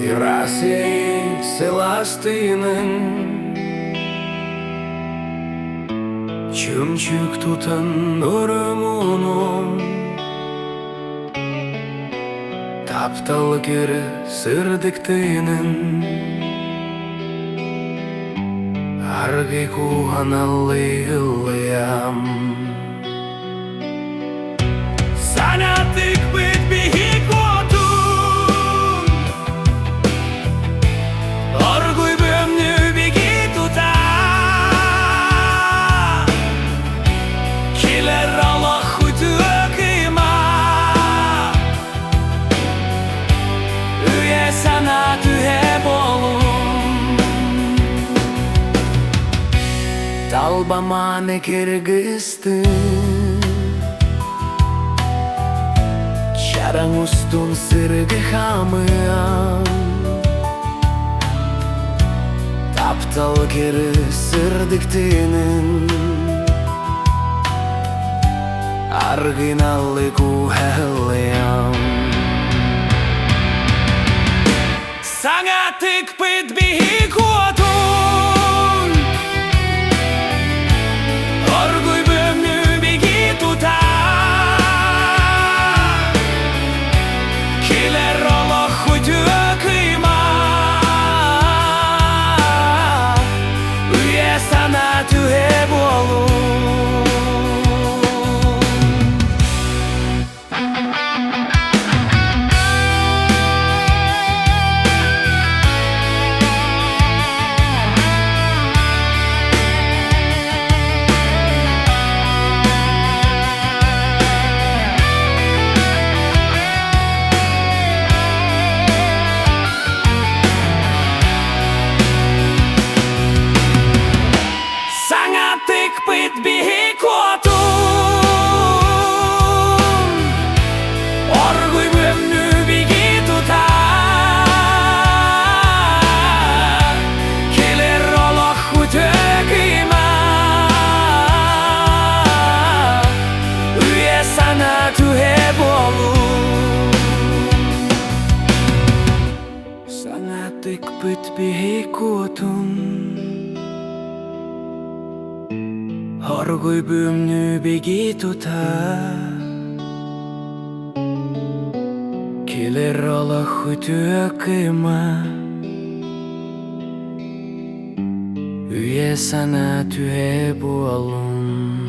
Irasiei selastinin Çümçük tutan durumunu Taptal geri sırdıktığının Argi kuhanallıyam Sanatik bit bihikotun Orguy bömnü bigituta Kiler Allah hutukima Üye sanatı hep olun Talbamane kirgistın Çarang ustun sırgı hamıyan Taptal geri sırdıktığının Arginallı kuhelliyam Sanatik bit bihikotun Orguy bömnü bigituta Kiler Allah hutukima Üye sanatı hep olun Sanatik bit bihikotun Orguy bömnü bigituta Kiler Allah hutukima Üye sanatı hep olun Sanatik bit bihikotun Orguy bömnü bigituta Kiler Allah hutukima Üye sanatı hep olun